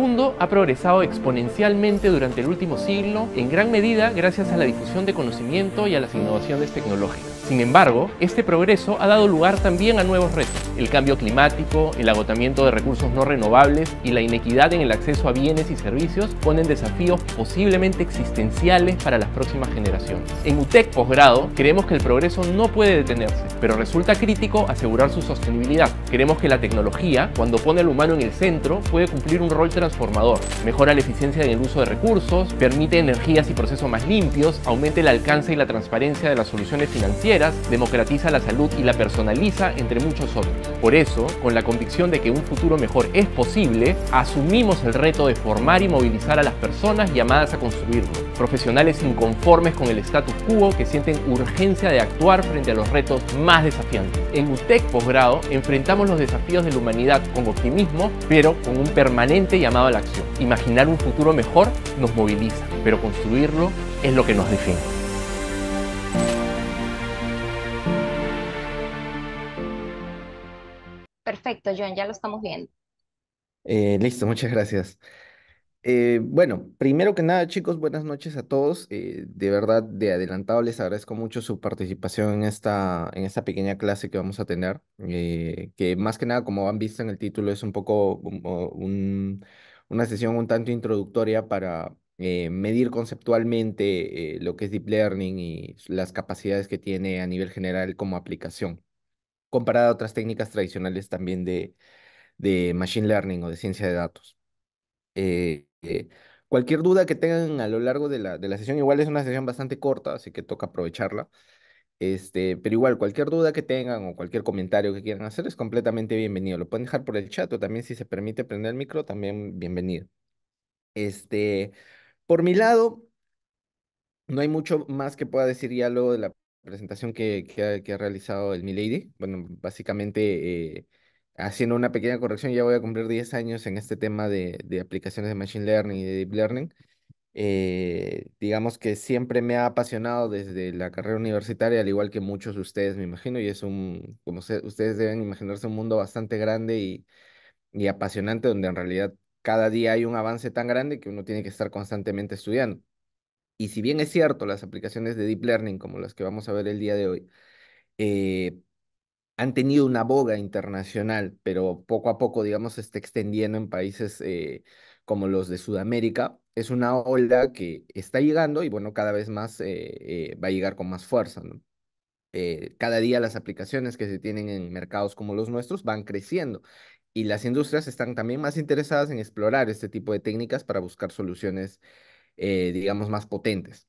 mundo ha progresado exponencialmente durante el último siglo, en gran medida gracias a la difusión de conocimiento y a las innovaciones tecnológicas. Sin embargo, este progreso ha dado lugar también a nuevos retos. El cambio climático, el agotamiento de recursos no renovables y la inequidad en el acceso a bienes y servicios ponen desafíos posiblemente existenciales para las próximas generaciones. En UTEC Posgrado creemos que el progreso no puede detenerse, pero resulta crítico asegurar su sostenibilidad. Queremos que la tecnología, cuando pone al humano en el centro, puede cumplir un rol transformador. Mejora la eficiencia en el uso de recursos, permite energías y procesos más limpios, aumenta el alcance y la transparencia de las soluciones financieras, democratiza la salud y la personaliza, entre muchos otros. Por eso, con la convicción de que un futuro mejor es posible, asumimos el reto de formar y movilizar a las personas llamadas a construirlo. Profesionales inconformes con el status quo que sienten urgencia de actuar frente a los retos más desafiantes. En UTEC Posgrado enfrentamos los desafíos de la humanidad con optimismo, pero con un permanente llamado a la acción. Imaginar un futuro mejor nos moviliza, pero construirlo es lo que nos define. Perfecto, John, ya lo estamos viendo. Listo, muchas gracias. Bueno, primero que nada, chicos, buenas noches a todos. De verdad, de adelantado les agradezco mucho su participación en esta pequeña clase que vamos a tener, que más que nada, como han visto en el título, es un poco una sesión un tanto introductoria para medir conceptualmente lo que es Deep Learning y las capacidades que tiene a nivel general como aplicación, comparada a otras técnicas tradicionales también de Machine Learning o de ciencia de datos. Eh, eh, Cualquier duda que tengan a lo largo de la sesión, igual es una sesión bastante corta, así que toca aprovecharla. Pero igual, cualquier duda que tengan o cualquier comentario que quieran hacer es completamente bienvenido. Lo pueden dejar por el chat o también si se permite prender el micro, también bienvenido. Este, por mi lado, no hay mucho más que pueda decir ya luego de la presentación que ha realizado el Milady. Bueno, básicamente, haciendo una pequeña corrección, ya voy a cumplir 10 años en este tema de aplicaciones de Machine Learning y de Deep Learning. Digamos que siempre me ha apasionado desde la carrera universitaria, al igual que muchos de ustedes, me imagino, y es como ustedes deben imaginarse, un mundo bastante grande y apasionante, donde en realidad cada día hay un avance tan grande que uno tiene que estar constantemente estudiando. Y si bien es cierto, las aplicaciones de Deep Learning, como las que vamos a ver el día de hoy, eh, han tenido una boga internacional, pero poco a poco, digamos, se está extendiendo en países como los de Sudamérica. Es una ola que está llegando y, bueno, cada vez más va a llegar con más fuerza, ¿no? Cada día las aplicaciones que se tienen en mercados como los nuestros van creciendo y las industrias están también más interesadas en explorar este tipo de técnicas para buscar soluciones, digamos, más potentes.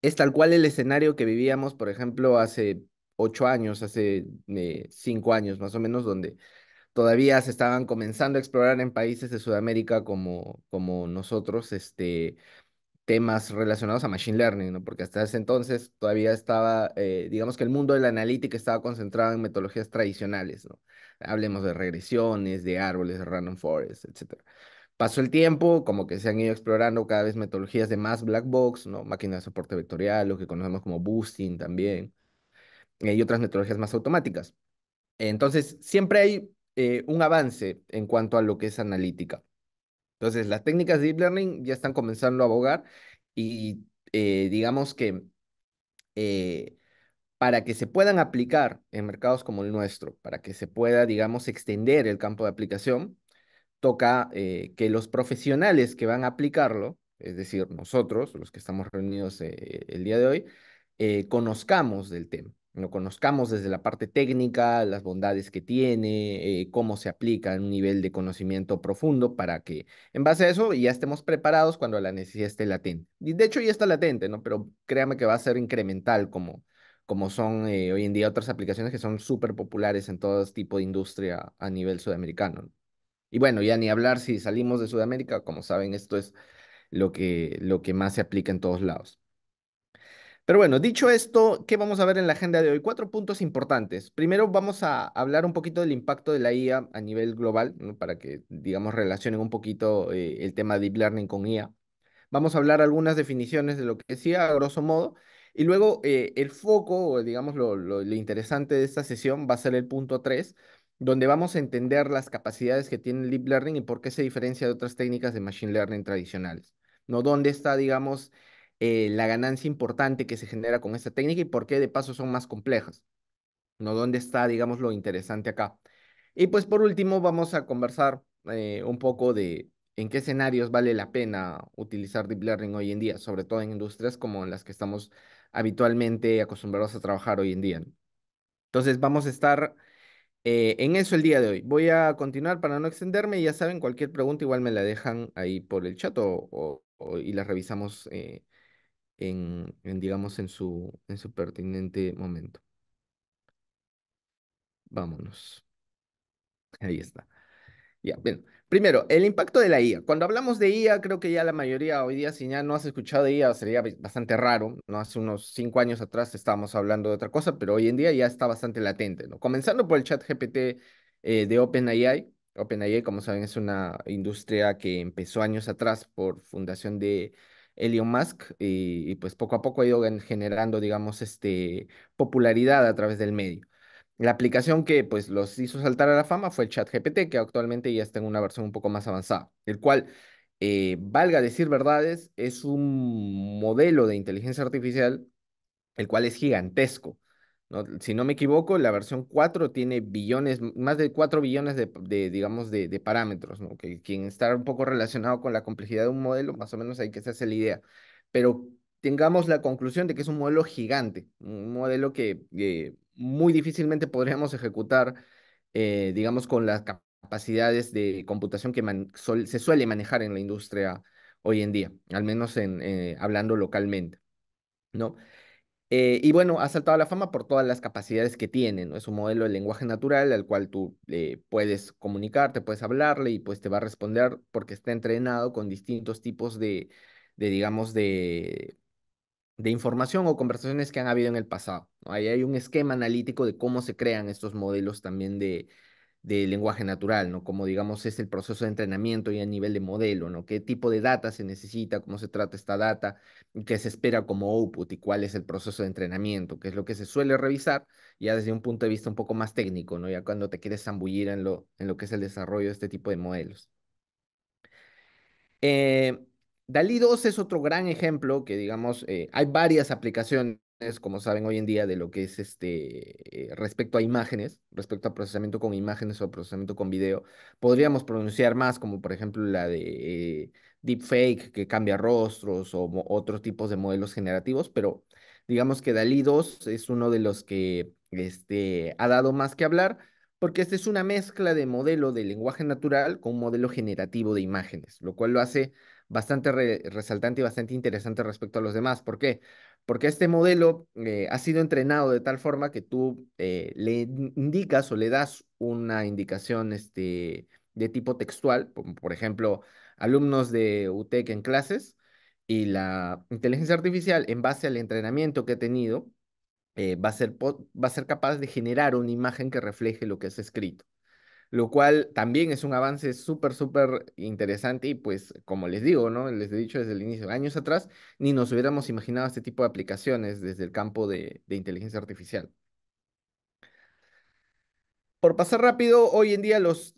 Es tal cual el escenario que vivíamos, por ejemplo, hace 8 años, hace 5 años más o menos, donde todavía se estaban comenzando a explorar en países de Sudamérica como nosotros, temas relacionados a Machine Learning, ¿no? Porque hasta ese entonces todavía estaba, digamos que el mundo de la analítica estaba concentrado en metodologías tradicionales, ¿no? Hablemos de regresiones, de árboles, de random forest, etcétera. Pasó el tiempo, como que se han ido explorando cada vez metodologías de más black box, ¿no? Máquinas de soporte vectorial, lo que conocemos como boosting también, y otras metodologías más automáticas. Entonces, siempre hay un avance en cuanto a lo que es analítica. Entonces, las técnicas de Deep Learning ya están comenzando a abogar y digamos que eh, para que se puedan aplicar en mercados como el nuestro, para que se pueda, digamos, extender el campo de aplicación, toca que los profesionales que van a aplicarlo, es decir, nosotros, los que estamos reunidos el día de hoy, conozcamos del tema. Lo conozcamos desde la parte técnica, las bondades que tiene, cómo se aplica en un nivel de conocimiento profundo para que en base a eso ya estemos preparados cuando la necesidad esté latente. Y de hecho ya está latente, ¿no? Pero créame que va a ser incremental como son hoy en día otras aplicaciones que son súper populares en todo tipo de industria a nivel sudamericano, ¿no? Y bueno, ya ni hablar si salimos de Sudamérica, como saben, esto es lo que más se aplica en todos lados. Pero bueno, dicho esto, ¿qué vamos a ver en la agenda de hoy? 4 puntos importantes. Primero vamos a hablar un poquito del impacto de la IA a nivel global, ¿no? Para que, digamos, relacionen un poquito el tema de Deep Learning con IA. Vamos a hablar algunas definiciones de lo que decía, a grosso modo. Y luego el foco, o digamos, lo interesante de esta sesión va a ser el punto 3, donde vamos a entender las capacidades que tiene el Deep Learning y por qué se diferencia de otras técnicas de Machine Learning tradicionales, ¿no? ¿Dónde está, digamos, la ganancia importante que se genera con esta técnica y por qué de paso son más complejas? ¿No? ¿Dónde está, digamos, lo interesante acá? Y pues por último vamos a conversar un poco de en qué escenarios vale la pena utilizar Deep Learning hoy en día, sobre todo en industrias como en las que estamos habitualmente acostumbrados a trabajar hoy en día, ¿no? Entonces vamos a estar en eso el día de hoy. Voy a continuar para no extenderme. Ya saben, cualquier pregunta igual me la dejan ahí por el chat y la revisamos digamos, en su pertinente momento. Vámonos. Ahí está. Ya, bien. Primero, el impacto de la IA. Cuando hablamos de IA, creo que ya la mayoría hoy día, si ya no has escuchado de IA, sería bastante raro, ¿no? Hace unos 5 años atrás estábamos hablando de otra cosa, pero hoy en día ya está bastante latente, ¿no? Comenzando por el chat GPT de OpenAI. OpenAI, como saben, es una industria que empezó años atrás por fundación de Elon Musk y pues poco a poco ha ido generando, digamos, popularidad a través del medio. La aplicación que pues los hizo saltar a la fama fue el ChatGPT, que actualmente ya está en una versión un poco más avanzada, el cual, valga decir verdades, es un modelo de inteligencia artificial el cual es gigantesco, ¿no? Si no me equivoco, la versión 4 tiene billones, más de 4 billones digamos, de parámetros, ¿no? Que quien está un poco relacionado con la complejidad de un modelo, más o menos hay que se hace la idea. Pero tengamos la conclusión de que es un modelo gigante, un modelo que muy difícilmente podríamos ejecutar, digamos, con las capacidades de computación que se suele manejar en la industria hoy en día, al menos hablando localmente, ¿no? Y bueno, ha saltado a la fama por todas las capacidades que tiene, ¿no? Es un modelo de lenguaje natural al cual tú puedes comunicarte, puedes hablarle y pues te va a responder porque está entrenado con distintos tipos digamos, de información o conversaciones que han habido en el pasado, ¿no? Ahí hay un esquema analítico de cómo se crean estos modelos también de lenguaje natural, ¿no? Como digamos es el proceso de entrenamiento y a nivel de modelo, ¿no? ¿Qué tipo de data se necesita? ¿Cómo se trata esta data? ¿Qué se espera como output? ¿Y cuál es el proceso de entrenamiento? ¿Qué es lo que se suele revisar ya desde un punto de vista un poco más técnico, ¿no? Ya cuando te quieres zambullir en lo que es el desarrollo de este tipo de modelos. Eh, DALL-E 2 es otro gran ejemplo que, digamos, hay varias aplicaciones, como saben hoy en día, de lo que es respecto a imágenes, respecto a procesamiento con imágenes o procesamiento con video. Podríamos pronunciar más, como por ejemplo la de deepfake, que cambia rostros, o otros tipos de modelos generativos, pero digamos que DALL-E 2 es uno de los que ha dado más que hablar porque esta es una mezcla de modelo de lenguaje natural con un modelo generativo de imágenes, lo cual lo hace bastante resaltante y bastante interesante respecto a los demás. ¿Por qué? Porque este modelo ha sido entrenado de tal forma que tú le indicas o le das una indicación de tipo textual, por ejemplo, alumnos de UTEC en clases, y la inteligencia artificial, en base al entrenamiento que ha tenido, va a ser capaz de generar una imagen que refleje lo que es escrito, lo cual también es un avance súper, súper interesante y pues como les digo, ¿no? Les he dicho desde el inicio, años atrás, ni nos hubiéramos imaginado este tipo de aplicaciones desde el campo de inteligencia artificial. Por pasar rápido, hoy en día los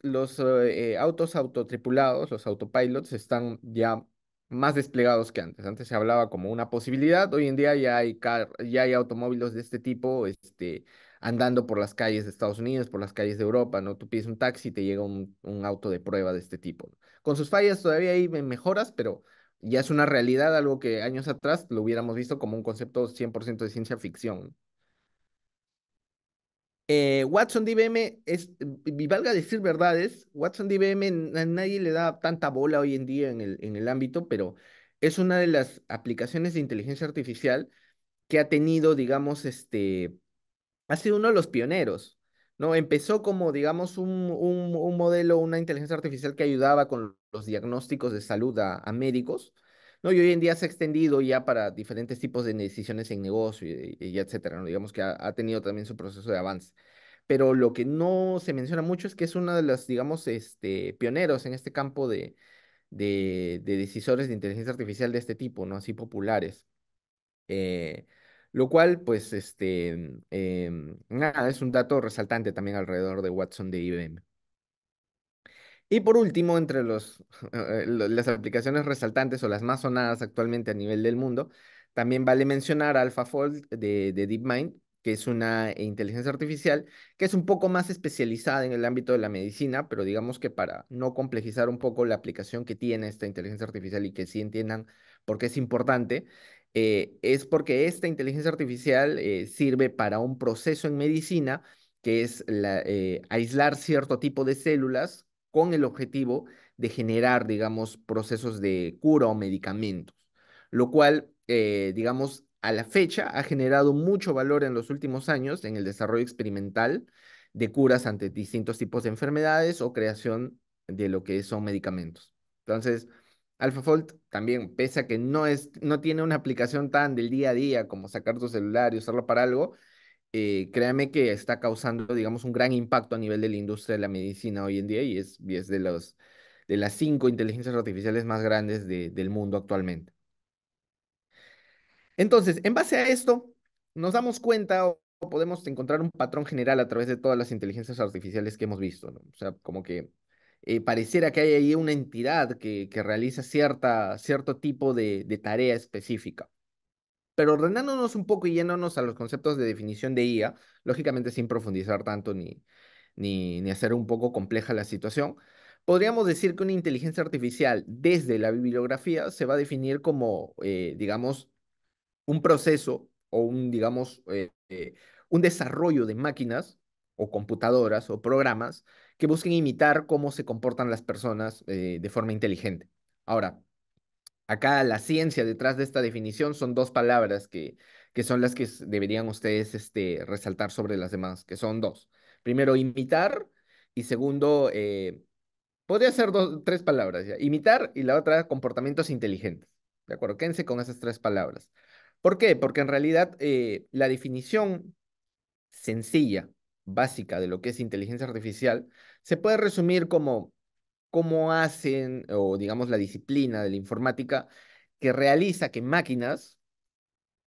autos autotripulados, los autopilots, están ya más desplegados que antes. Antes se hablaba como una posibilidad, hoy en día ya hay automóviles de este tipo, andando por las calles de Estados Unidos, por las calles de Europa, ¿no? Tú pides un taxi y te llega un auto de prueba de este tipo, ¿no? Con sus fallas todavía hay mejoras, pero ya es una realidad, algo que años atrás lo hubiéramos visto como un concepto 100% de ciencia ficción, ¿no? Watson DBM y valga decir verdades, Watson DBM a nadie le da tanta bola hoy en día en el ámbito, pero es una de las aplicaciones de inteligencia artificial que ha tenido, digamos, ha sido uno de los pioneros, ¿no? Empezó como, digamos, un modelo, una inteligencia artificial que ayudaba con los diagnósticos de salud a médicos, ¿no? Y hoy en día se ha extendido ya para diferentes tipos de decisiones en negocio y etcétera, ¿no? Digamos que ha tenido también su proceso de avance. Pero lo que no se menciona mucho es que es una de las, digamos, pioneros en este campo de decisores de inteligencia artificial de este tipo, ¿no? Así populares. Eh, lo cual, pues, nada, es un dato resaltante también alrededor de Watson de IBM. Y por último, entre las aplicaciones resaltantes o las más sonadas actualmente a nivel del mundo, también vale mencionar AlphaFold de DeepMind, que es una inteligencia artificial que es un poco más especializada en el ámbito de la medicina, pero digamos que para no complejizar un poco la aplicación que tiene esta inteligencia artificial y que sí entiendan por qué es importante, es porque esta inteligencia artificial sirve para un proceso en medicina que es aislar cierto tipo de células con el objetivo de generar, digamos, procesos de cura o medicamentos, lo cual, digamos, a la fecha ha generado mucho valor en los últimos años en el desarrollo experimental de curas ante distintos tipos de enfermedades o creación de lo que son medicamentos. Entonces, AlphaFold también, pese a que no tiene una aplicación tan del día a día como sacar tu celular y usarlo para algo, créame que está causando, digamos, un gran impacto a nivel de la industria de la medicina hoy en día y es de las 5 inteligencias artificiales más grandes del mundo actualmente. Entonces, en base a esto, nos damos cuenta o podemos encontrar un patrón general a través de todas las inteligencias artificiales que hemos visto, ¿no? O sea, como que pareciera que hay ahí una entidad que realiza cierto tipo de tarea específica. Pero ordenándonos un poco y yéndonos a los conceptos de definición de IA, lógicamente sin profundizar tanto ni hacer un poco compleja la situación, podríamos decir que una inteligencia artificial desde la bibliografía se va a definir como, digamos, un proceso o un desarrollo de máquinas o computadoras o programas que busquen imitar cómo se comportan las personas de forma inteligente. Ahora, acá la ciencia detrás de esta definición son dos palabras que son las que deberían ustedes resaltar sobre las demás, que son dos. Primero, imitar y segundo, podría ser tres palabras ya. Imitar y la otra, comportamientos inteligentes. ¿De acuerdo? Quédense con esas tres palabras. ¿Por qué? Porque en realidad la definición sencilla, básica de lo que es inteligencia artificial, se puede resumir como cómo hacen, o digamos la disciplina de la informática, que realiza que máquinas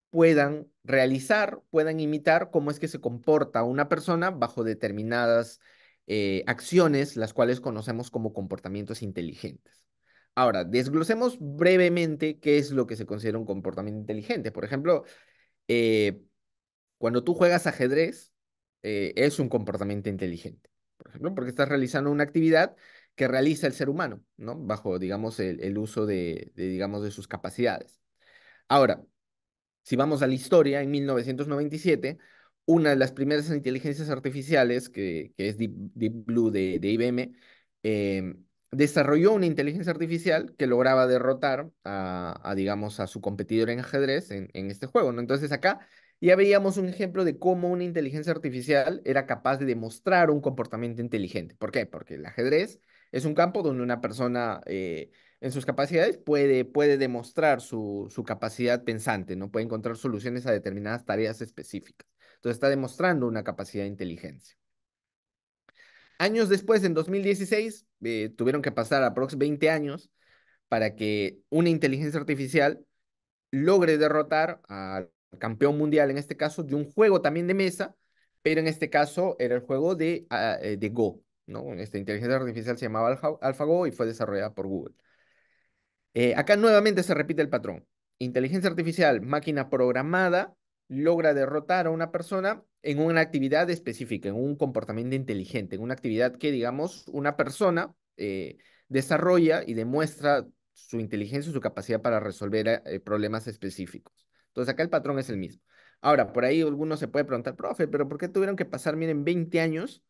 puedan realizar, puedan imitar cómo es que se comporta una persona bajo determinadas acciones, las cuales conocemos como comportamientos inteligentes. Ahora, desglosemos brevemente qué es lo que se considera un comportamiento inteligente. Por ejemplo, eh, cuando tú juegas ajedrez, es un comportamiento inteligente. Por ejemplo, porque estás realizando una actividad que realiza el ser humano, ¿no? Bajo, digamos, el uso digamos, de sus capacidades. Ahora, si vamos a la historia, en 1997, una de las primeras inteligencias artificiales, que es Deep Blue de IBM, eh, desarrolló una inteligencia artificial que lograba derrotar digamos, a su competidor en ajedrez en este juego, ¿no? Entonces acá ya veíamos un ejemplo de cómo una inteligencia artificial era capaz de demostrar un comportamiento inteligente. ¿Por qué? Porque el ajedrez es un campo donde una persona en sus capacidades puede demostrar su capacidad pensante, ¿no? Puede encontrar soluciones a determinadas tareas específicas. Entonces está demostrando una capacidad de inteligencia. Años después, en 2016, tuvieron que pasar aproximadamente 20 años para que una inteligencia artificial logre derrotar al campeón mundial, en este caso, de un juego también de mesa, pero en este caso era el juego de Go, ¿no? Esta inteligencia artificial se llamaba AlphaGo y fue desarrollada por Google. Acá nuevamente se repite el patrón. Inteligencia artificial, máquina programada, logra derrotar a una persona en una actividad específica, en un comportamiento inteligente, en una actividad que, digamos, una persona desarrolla y demuestra su inteligencia y su capacidad para resolver problemas específicos. Entonces, acá el patrón es el mismo. Ahora, por ahí alguno se puede preguntar, profe, pero ¿por qué tuvieron que pasar, miren, 20 años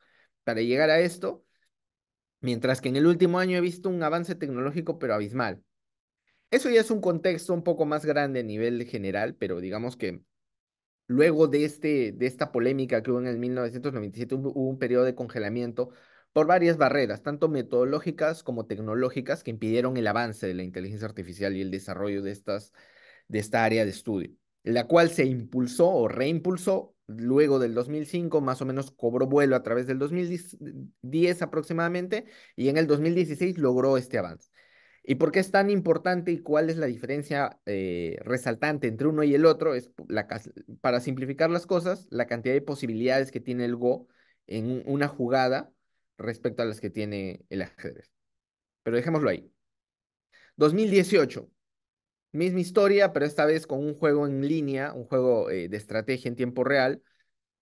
para llegar a esto? Mientras que en el último año he visto un avance tecnológico, pero abismal. Eso ya es un contexto un poco más grande a nivel general, pero digamos que luego de esta polémica que hubo en el 1997, hubo un periodo de congelamiento por varias barreras, tanto metodológicas como tecnológicas, que impidieron el avance de la inteligencia artificial y el desarrollo de esta área de estudio, la cual se impulsó o reimpulsó luego del 2005, más o menos cobró vuelo a través del 2010 aproximadamente, y en el 2016 logró este avance. ¿Y por qué es tan importante y cuál es la diferencia resaltante entre uno y el otro? Para simplificar las cosas, la cantidad de posibilidades que tiene el Go en una jugada respecto a las que tiene el ajedrez. Pero dejémoslo ahí. 2018, misma historia, pero esta vez con un juego en línea, un juego de estrategia en tiempo real,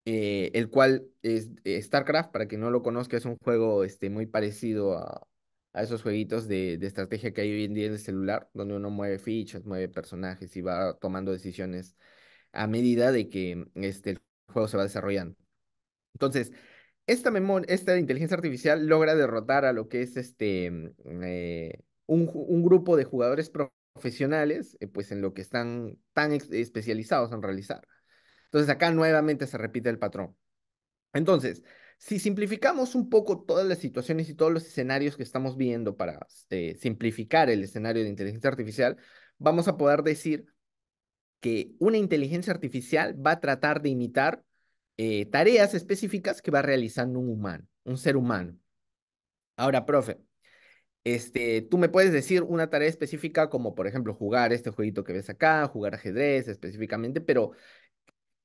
el cual es StarCraft, para quien no lo conozca, es un juego muy parecido a esos jueguitos de estrategia que hay hoy en día en el celular, donde uno mueve fichas, mueve personajes y va tomando decisiones a medida de que el juego se va desarrollando. Entonces, esta inteligencia artificial logra derrotar a lo que es un grupo de jugadores profesionales, pues en lo que están tan especializados en realizar. Entonces, acá nuevamente se repite el patrón. Entonces, si simplificamos un poco todas las situaciones y todos los escenarios que estamos viendo para simplificar el escenario de inteligencia artificial, vamos a poder decir que una inteligencia artificial va a tratar de imitar tareas específicas que va realizando un humano, un ser humano. Ahora, profe, tú me puedes decir una tarea específica como, por ejemplo, jugar este jueguito que ves acá, jugar ajedrez específicamente, pero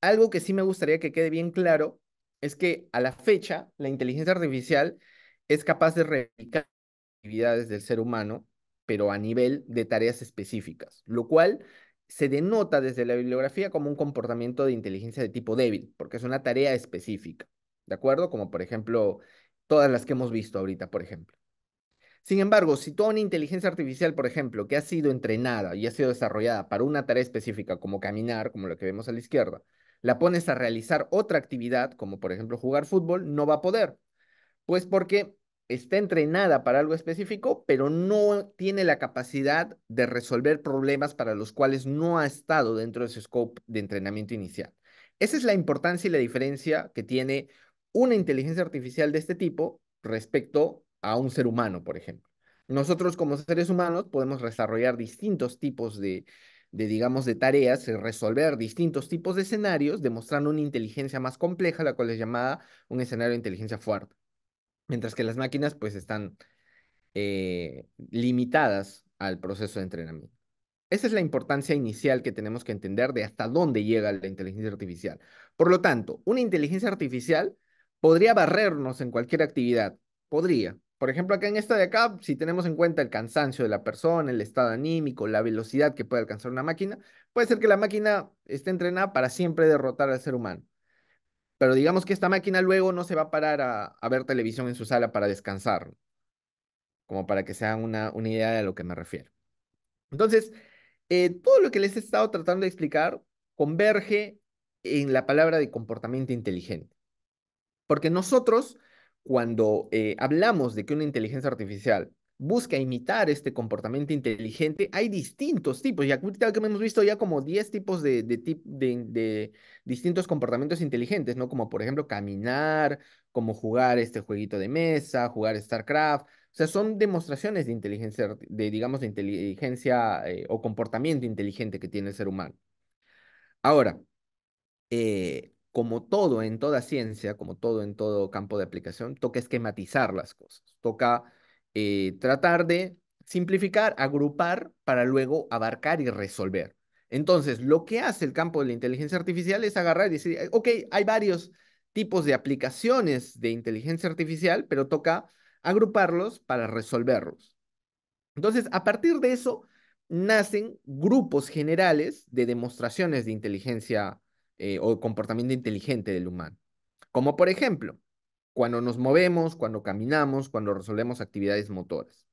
algo que sí me gustaría que quede bien claro es que a la fecha la inteligencia artificial es capaz de replicar actividades del ser humano, pero a nivel de tareas específicas, lo cual se denota desde la bibliografía como un comportamiento de inteligencia de tipo débil, porque es una tarea específica, ¿de acuerdo? Como por ejemplo todas las que hemos visto ahorita, por ejemplo. Sin embargo, si toda una inteligencia artificial, por ejemplo, que ha sido entrenada y ha sido desarrollada para una tarea específica como caminar, como lo que vemos a la izquierda, la pones a realizar otra actividad, como por ejemplo jugar fútbol, no va a poder. Pues porque está entrenada para algo específico, pero no tiene la capacidad de resolver problemas para los cuales no ha estado dentro de su scope de entrenamiento inicial. Esa es la importancia y la diferencia que tiene una inteligencia artificial de este tipo respecto a un ser humano, por ejemplo. Nosotros como seres humanos podemos desarrollar distintos tipos digamos, de tareas, resolver distintos tipos de escenarios, demostrando una inteligencia más compleja, la cual es llamada un escenario de inteligencia fuerte, mientras que las máquinas pues están limitadas al proceso de entrenamiento. Esa es la importancia inicial que tenemos que entender de hasta dónde llega la inteligencia artificial. Por lo tanto, una inteligencia artificial podría barrernos en cualquier actividad. Podría. Por ejemplo, acá en esta de acá, si tenemos en cuenta el cansancio de la persona, el estado anímico, la velocidad que puede alcanzar una máquina, puede ser que la máquina esté entrenada para siempre derrotar al ser humano. Pero digamos que esta máquina luego no se va a parar a ver televisión en su sala para descansar, como para que se hagan una idea de a lo que me refiero. Entonces, todo lo que les he estado tratando de explicar converge en la palabra de comportamiento inteligente. Porque nosotros, cuando hablamos de que una inteligencia artificial busca imitar este comportamiento inteligente, hay distintos tipos. Y ahorita que hemos visto ya como 10 tipos de distintos comportamientos inteligentes, ¿no? Como por ejemplo caminar, como jugar este jueguito de mesa, jugar StarCraft. O sea, son demostraciones de inteligencia, digamos, de inteligencia o comportamiento inteligente que tiene el ser humano. Ahora, como todo en toda ciencia, como todo en todo campo de aplicación, toca esquematizar las cosas, toca tratar de simplificar, agrupar para luego abarcar y resolver. Entonces, lo que hace el campo de la inteligencia artificial es agarrar y decir, ok, hay varios tipos de aplicaciones de inteligencia artificial, pero toca agruparlos para resolverlos. Entonces, a partir de eso, nacen grupos generales de demostraciones de inteligencia o comportamiento inteligente del humano. Como por ejemplo, cuando nos movemos, cuando caminamos, cuando resolvemos actividades motoras.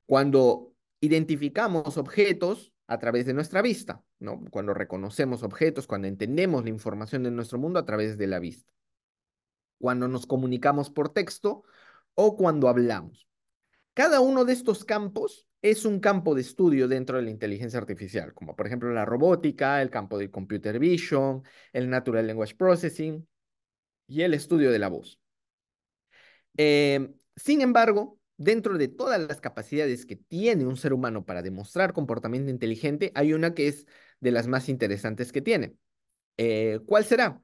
Cuando identificamos objetos a través de nuestra vista, ¿no? Cuando reconocemos objetos, cuando entendemos la información de nuestro mundo a través de la vista. Cuando nos comunicamos por texto o cuando hablamos. Cada uno de estos campos es un campo de estudio dentro de la inteligencia artificial, como por ejemplo la robótica, el campo de computer vision, el natural language processing y el estudio de la voz. Sin embargo, dentro de todas las capacidades que tiene un ser humano para demostrar comportamiento inteligente, hay una que es de las más interesantes que tiene. ¿Cuál será?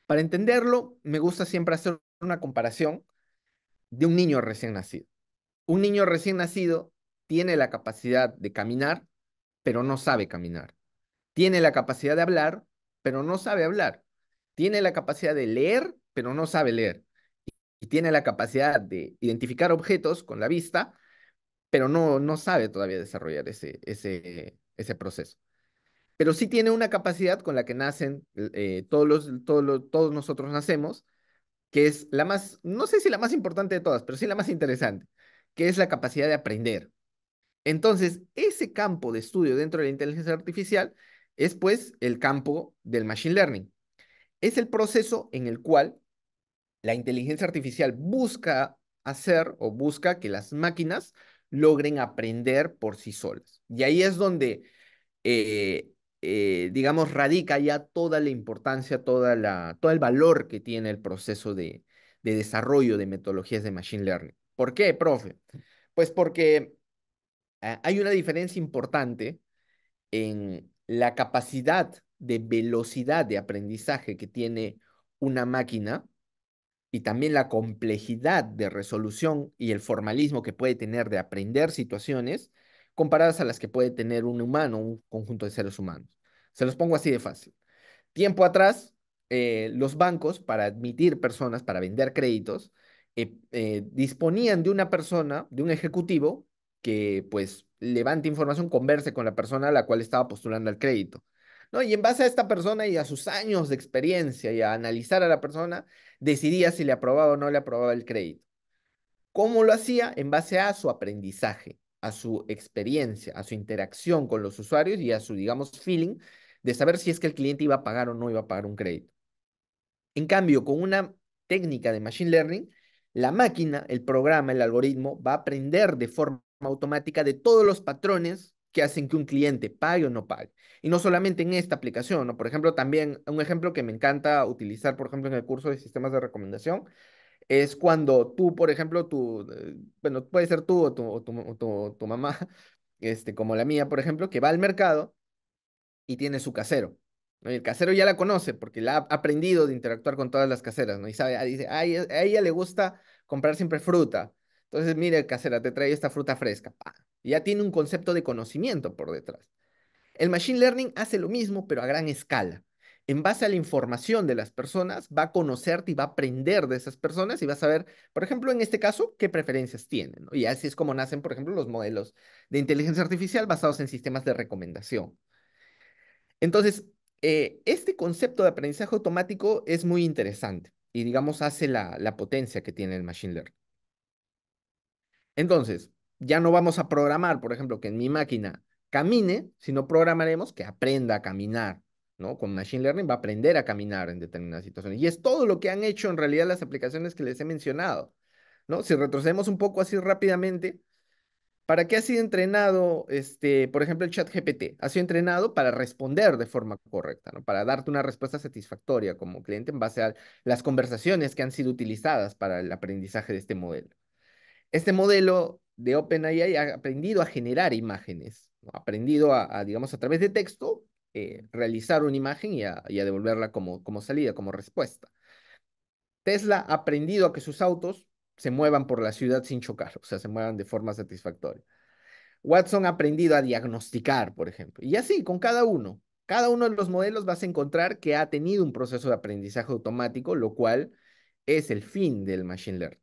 Para entenderlo, me gusta siempre hacer una comparación de un niño recién nacido. Un niño recién nacido tiene la capacidad de caminar, pero no sabe caminar. Tiene la capacidad de hablar, pero no sabe hablar. Tiene la capacidad de leer, pero no sabe leer. Y tiene la capacidad de identificar objetos con la vista, pero no sabe todavía desarrollar ese proceso. Pero sí tiene una capacidad con la que nacen todos nosotros nacemos, que es la más, no sé si la más importante de todas, pero sí la más interesante, que es la capacidad de aprender. Entonces, ese campo de estudio dentro de la inteligencia artificial es pues el campo del machine learning. Es el proceso en el cual la inteligencia artificial busca hacer o busca que las máquinas logren aprender por sí solas. Y ahí es donde, eh, digamos, radica ya toda la importancia, todo el valor que tiene el proceso de desarrollo de metodologías de machine learning. ¿Por qué, profe? Pues porque hay una diferencia importante en la capacidad de velocidad de aprendizaje que tiene una máquina y también la complejidad de resolución y el formalismo que puede tener de aprender situaciones comparadas a las que puede tener un humano, un conjunto de seres humanos. Se los pongo así de fácil. Tiempo atrás, los bancos, para admitir personas, para vender créditos, disponían de una persona, de un ejecutivo, que pues levante información, converse con la persona a la cual estaba postulando el crédito. ¿No? Y en base a esta persona y a sus años de experiencia y a analizar a la persona, decidía si le aprobaba o no le aprobaba el crédito. ¿Cómo lo hacía? En base a su aprendizaje, a su experiencia, a su interacción con los usuarios y a su, digamos, feeling de saber si es que el cliente iba a pagar o no iba a pagar un crédito. En cambio, con una técnica de machine learning, la máquina, el programa, el algoritmo va a aprender de forma automática de todos los patrones que hacen que un cliente pague o no pague. Y no solamente en esta aplicación, ¿no? Por ejemplo, también un ejemplo que me encanta utilizar, por ejemplo, en el curso de sistemas de recomendación, es cuando tú, por ejemplo, bueno, puede ser tú o tu mamá, como la mía, por ejemplo, que va al mercado y tiene su casero, ¿no? Y el casero ya la conoce porque la ha aprendido de interactuar con todas las caseras, ¿no? Y sabe, dice, a ella le gusta comprar siempre fruta. Entonces, mire, casera, te trae esta fruta fresca. Pa. Y ya tiene un concepto de conocimiento por detrás. El machine learning hace lo mismo, pero a gran escala. En base a la información de las personas, va a conocerte y va a aprender de esas personas y va a saber, por ejemplo, en este caso, qué preferencias tienen, ¿no? Y así es como nacen, por ejemplo, los modelos de inteligencia artificial basados en sistemas de recomendación. Entonces, este concepto de aprendizaje automático es muy interesante y, digamos, hace la potencia que tiene el machine learning. Entonces, ya no vamos a programar, por ejemplo, que en mi máquina camine, sino programaremos que aprenda a caminar, ¿no? Con Machine Learning va a aprender a caminar en determinadas situaciones. Y es todo lo que han hecho en realidad las aplicaciones que les he mencionado, ¿no? Si retrocedemos un poco así rápidamente, ¿para qué ha sido entrenado, por ejemplo, el chat GPT? Ha sido entrenado para responder de forma correcta, ¿no? Para darte una respuesta satisfactoria como cliente en base a las conversaciones que han sido utilizadas para el aprendizaje de este modelo. Este modelo de OpenAI ha aprendido a generar imágenes, ¿no? Ha aprendido digamos, a través de texto, realizar una imagen y a devolverla como salida, como respuesta. Tesla ha aprendido a que sus autos se muevan por la ciudad sin chocar, o sea, se muevan de forma satisfactoria. Watson ha aprendido a diagnosticar, por ejemplo. Y así, con cada uno. Cada uno de los modelos vas a encontrar que ha tenido un proceso de aprendizaje automático, lo cual es el fin del machine learning.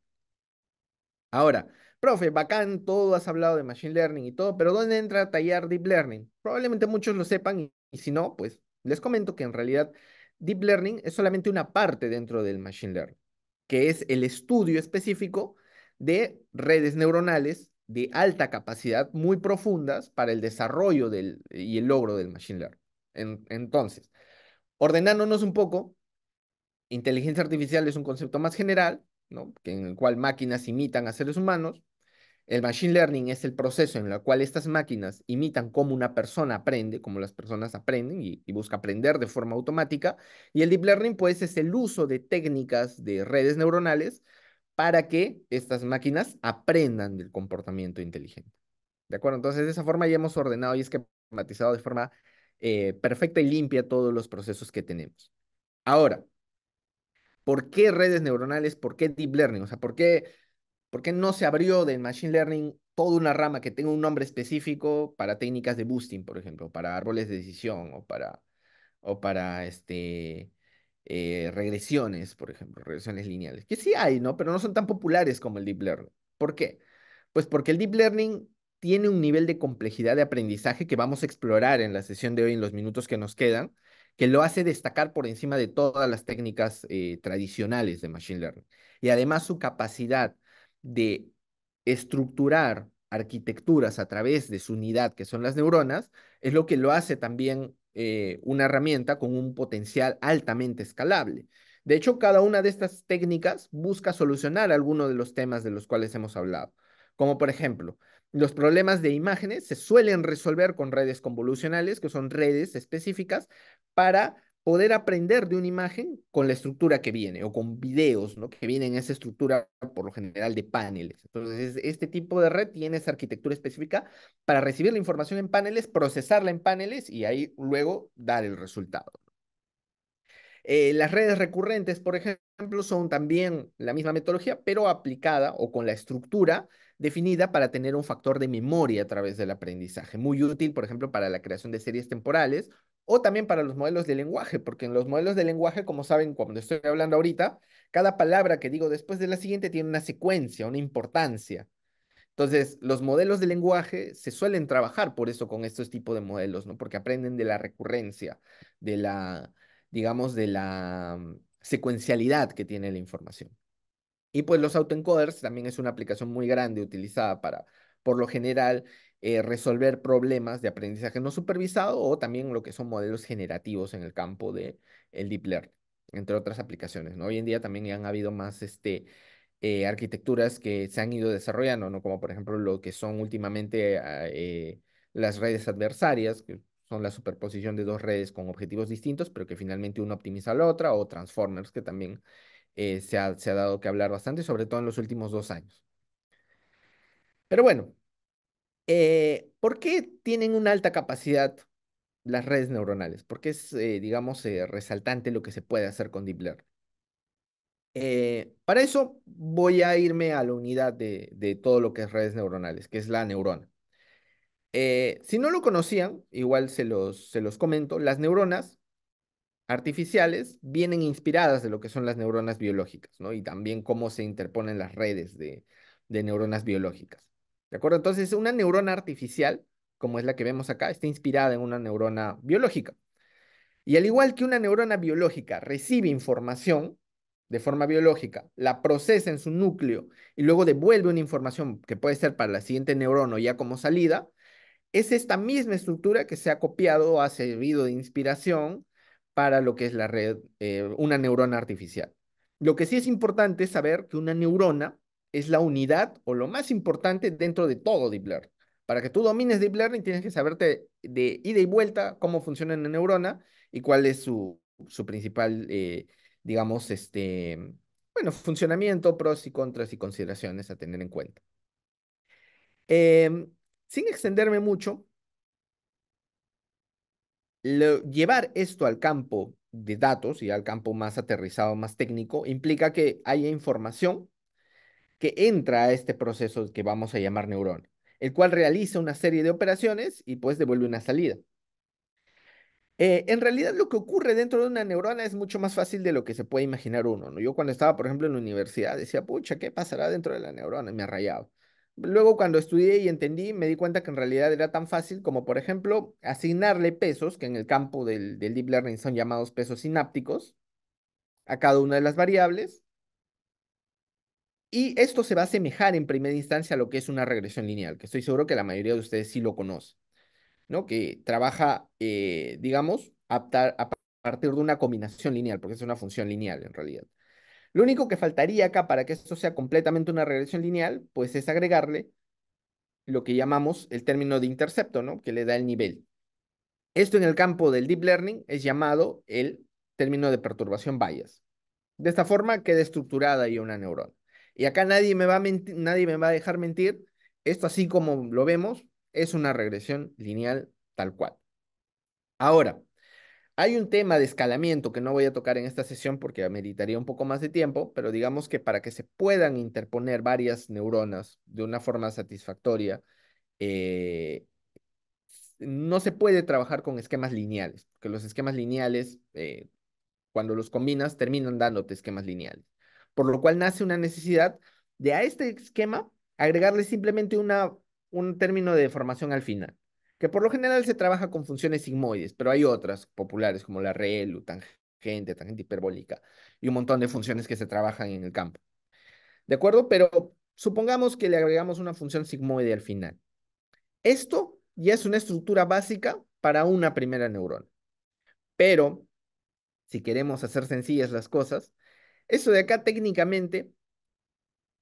Ahora, profe, bacán, todo has hablado de Machine Learning y todo, pero ¿dónde entra a tallar Deep Learning? Probablemente muchos lo sepan y si no, pues les comento que en realidad Deep Learning es solamente una parte dentro del Machine Learning, que es el estudio específico de redes neuronales de alta capacidad, muy profundas para el desarrollo y el logro del Machine Learning. Entonces, ordenándonos un poco, inteligencia artificial es un concepto más general, ¿no? En el cual máquinas imitan a seres humanos. El machine learning es el proceso en el cual estas máquinas imitan cómo una persona aprende, cómo las personas aprenden y busca aprender de forma automática. Y el deep learning, pues, es el uso de técnicas de redes neuronales para que estas máquinas aprendan del comportamiento inteligente. ¿De acuerdo? Entonces, de esa forma ya hemos ordenado y esquematizado de forma perfecta y limpia todos los procesos que tenemos. Ahora, ¿por qué redes neuronales? ¿Por qué deep learning? O sea, ¿por qué no se abrió del machine learning toda una rama que tenga un nombre específico para técnicas de boosting, por ejemplo, para árboles de decisión o para regresiones, por ejemplo, regresiones lineales, que sí hay, ¿no? Pero no son tan populares como el deep learning. ¿Por qué? Pues porque el deep learning tiene un nivel de complejidad de aprendizaje que vamos a explorar en la sesión de hoy, en los minutos que nos quedan, que lo hace destacar por encima de todas las técnicas tradicionales de machine learning. Y además su capacidad de estructurar arquitecturas a través de su unidad, que son las neuronas, es lo que lo hace también una herramienta con un potencial altamente escalable. De hecho, cada una de estas técnicas busca solucionar alguno de los temas de los cuales hemos hablado, como por ejemplo, los problemas de imágenes se suelen resolver con redes convolucionales, que son redes específicas para poder aprender de una imagen con la estructura que viene o con videos, ¿no? Que vienen en esa estructura por lo general de paneles. Entonces, este tipo de red tiene esa arquitectura específica para recibir la información en paneles, procesarla en paneles y ahí luego dar el resultado. Las redes recurrentes, por ejemplo, son también la misma metodología, pero aplicada o con la estructura definida para tener un factor de memoria a través del aprendizaje. Muy útil, por ejemplo, para la creación de series temporales o también para los modelos de lenguaje, porque en los modelos de lenguaje, como saben, cuando estoy hablando ahorita, cada palabra que digo después de la siguiente tiene una secuencia, una importancia. Entonces, los modelos de lenguaje se suelen trabajar por eso con estos tipos de modelos, ¿no? Porque aprenden de la recurrencia, de la, digamos, de la secuencialidad que tiene la información. Y pues los autoencoders también es una aplicación muy grande utilizada para, por lo general, resolver problemas de aprendizaje no supervisado o también lo que son modelos generativos en el campo de el deep learning, entre otras aplicaciones, ¿no? Hoy en día también han habido más arquitecturas que se han ido desarrollando, ¿no? Como por ejemplo lo que son últimamente las redes adversarias, que son la superposición de dos redes con objetivos distintos, pero que finalmente una optimiza a la otra, o transformers, que también se ha dado que hablar bastante, sobre todo en los últimos 2 años. Pero bueno, ¿por qué tienen una alta capacidad las redes neuronales? ¿Por qué es, digamos, resaltante lo que se puede hacer con Deep Learning? Para eso voy a irme a la unidad de todo lo que es redes neuronales, que es la neurona. Si no lo conocían, igual se los comento, las neuronas artificiales vienen inspiradas de lo que son las neuronas biológicas, ¿no? Y también cómo se interponen las redes de neuronas biológicas. ¿De acuerdo? Entonces, una neurona artificial, como es la que vemos acá, está inspirada en una neurona biológica. Y al igual que una neurona biológica recibe información de forma biológica, la procesa en su núcleo y luego devuelve una información que puede ser para la siguiente neurona ya como salida, es esta misma estructura que se ha copiado o ha servido de inspiración para lo que es la red, una neurona artificial. Lo que sí es importante es saber que una neurona es la unidad o lo más importante dentro de todo Deep Learning. Para que tú domines Deep Learning tienes que saberte de ida y vuelta cómo funciona una neurona y cuál es su principal, digamos, bueno, funcionamiento, pros y contras y consideraciones a tener en cuenta. Em, Sin extenderme mucho, llevar esto al campo de datos y al campo más aterrizado, más técnico, implica que haya información que entra a este proceso que vamos a llamar neurona, el cual realiza una serie de operaciones y pues devuelve una salida. En realidad lo que ocurre dentro de una neurona es mucho más fácil de lo que se puede imaginar uno, ¿no? Yo cuando estaba, por ejemplo, en la universidad decía, pucha, ¿qué pasará dentro de la neurona? Y me ha rayado. Luego cuando estudié y entendí, me di cuenta que en realidad era tan fácil como, por ejemplo, asignarle pesos, que en el campo del deep learning son llamados pesos sinápticos, a cada una de las variables, y esto se va a asemejar en primera instancia a lo que es una regresión lineal, que estoy seguro que la mayoría de ustedes sí lo conocen, ¿no? Que trabaja, digamos, a partir de una combinación lineal, porque es una función lineal en realidad. Lo único que faltaría acá para que esto sea completamente una regresión lineal, pues es agregarle lo que llamamos el término de intercepto, ¿no? Que le da el nivel. Esto en el campo del deep learning es llamado el término de perturbación bias. De esta forma queda estructurada ya una neurona. Y acá nadie me va a nadie me va a dejar mentir. Esto, así como lo vemos, es una regresión lineal tal cual. Ahora, Hay un tema de escalamiento que no voy a tocar en esta sesión porque ameritaría un poco más de tiempo, pero digamos que para que se puedan interponer varias neuronas de una forma satisfactoria, eh, no se puede trabajar con esquemas lineales, porque los esquemas lineales, cuando los combinas, terminan dándote esquemas lineales. Por lo cual nace una necesidad de a este esquema agregarle simplemente un término de deformación al final, que por lo general se trabaja con funciones sigmoides, pero hay otras populares como la ReLU, tangente hiperbólica y un montón de funciones que se trabajan en el campo. ¿De acuerdo? Pero supongamos que le agregamos una función sigmoide al final. Esto ya es una estructura básica para una primera neurona. Pero si queremos hacer sencillas las cosas, eso de acá técnicamente,